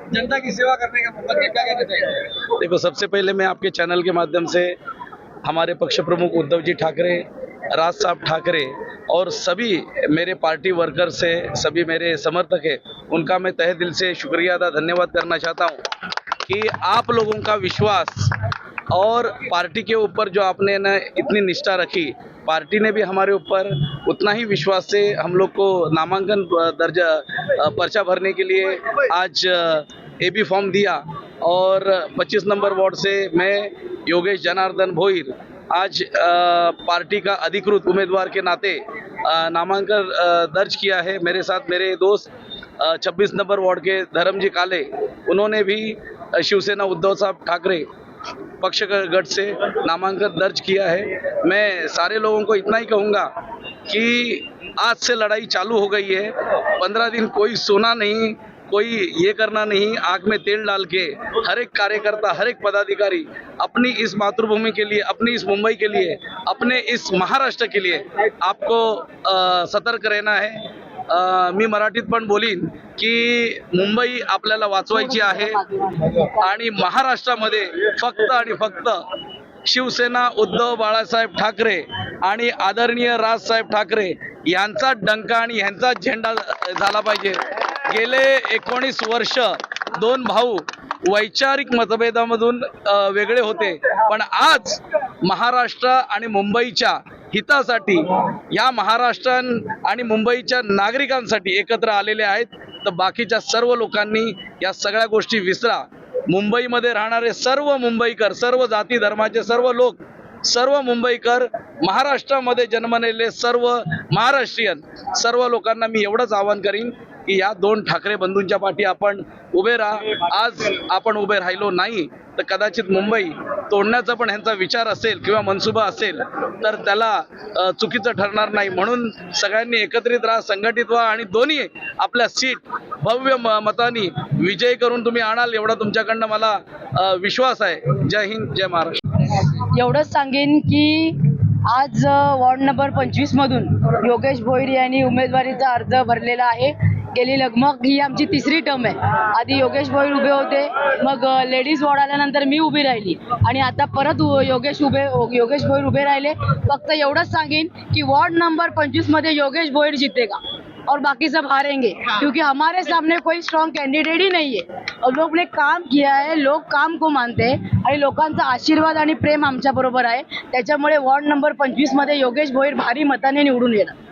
जनता की सेवा करने का मौका दिया, क्या कहना चाहिए? देखो, सबसे पहले मैं आपके चैनल के माध्यम से हमारे पक्ष प्रमुख उद्धव जी ठाकरे, राज साहब ठाकरे और सभी मेरे पार्टी वर्कर से, सभी मेरे समर्थक है, उनका मैं तहे दिल से शुक्रिया अदा धन्यवाद करना चाहता हूँ कि आप लोगों का विश्वास और पार्टी के ऊपर जो आपने ना इतनी निष्ठा रखी, पार्टी ने भी हमारे ऊपर उतना ही विश्वास से हम लोग को नामांकन पर्चा भरने के लिए आज एबी फॉर्म दिया और 25 नंबर वार्ड से मैं योगेश जनार्दन भोईर आज पार्टी का अधिकृत उम्मीदवार के नाते नामांकन दर्ज किया है। मेरे साथ मेरे दोस्त 26 नंबर वार्ड के धर्मजी काले, उन्होंने भी शिवसेना उद्धव साहब ठाकरे पक्ष गठ से नामांकन दर्ज किया है। मैं सारे लोगों को इतना ही कहूँगा कि आज से लड़ाई चालू हो गई है। 15 दिन कोई सोना नहीं, कोई ये करना नहीं, आँख में तेल डाल के हर एक कार्यकर्ता, हर एक पदाधिकारी अपनी इस मातृभूमि के लिए, अपनी इस मुंबई के लिए, अपने इस महाराष्ट्र के लिए आपको सतर्क रहना है। मी मराठीत पण बोलीन की मुंबई आपल्याला वाचवायची आहे आणि महाराष्ट्रामध्ये फक्त आणि फक्त शिवसेना उद्धव बाळासाहेब ठाकरे आणि आदरणीय राजसाहेब ठाकरे यांचा डंका आणि यांचा झेंडा झाला पाहिजे। गेले 19 वर्ष दोन भाऊ वैचारिक मतभेदामधून वेगळे होते, पण आज महाराष्ट्र आणि मुंबईच्या हितासाठी, या महाराष्ट्र आणि मुंबईच्या नागरिकांसाठी एकत्र आलेले आहेत। तर बाकीच्या सर्व लोकांनी या सगळ्या गोष्टी विसरा। मुंबईमध्ये राहणारे सर्व मुंबईकर, सर्व जाती धर्माचे सर्व लोक, सर्व मुंबईकर, महाराष्ट्रामध्ये जन्मलेले सर्व महाराष्ट्रीयन, सर्व लोकांना मी एवढंच आवाहन करीन की या दोन ठाकरे बंधूंच्या पाठी आपण उभे राहा। आज आपण उभे राहिलो नाही तर कदाचित मुंबई तोडण्याचा पण ह्यांचा विचार असेल किंवा मनसुबा असेल तर त्याला चुकीचं ठरणार नाही। म्हणून सगळ्यांनी एकत्रित राहा, संघटित व्हा आणि दोन्ही आपल्या सीट भव्य मतांनी विजय करून तुम्ही आणाल एवढा तुमच्याकडनं मला विश्वास आहे। जय हिंद, जय महाराष्ट्र। एवढंच सांगेन की आज वॉर्ड नंबर 25 मधून योगेश भोईर यांनी उमेदवारीचा अर्ज भरलेला आहे। गेली लगभग ही आमची तिसरी टर्म आहे। आधी योगेश भोईर उभे होते, मग लेडीज वॉर्ड आल्यानंतर मी उभी राहिली आणि आता परत योगेश भोईर उभे राहिले। फक्त एवढंच सांगेन की वॉर्ड नंबर 25 मध्ये योगेश भोईर जीतेगा और बाकी सब हारेंगे, क्योंकि हमारे सामने कोई स्ट्रॉन्ग कैंडिडेट ही नहीं है और लोग ने काम किया है, लोग काम को मानते हैं आणि लोकांचा आशीर्वाद आणि प्रेम आमच्या बरोबर आहे। त्याच्यामुळे वॉर्ड नंबर 25 मध्ये योगेश भोईर भारी मताने निवडून येणार।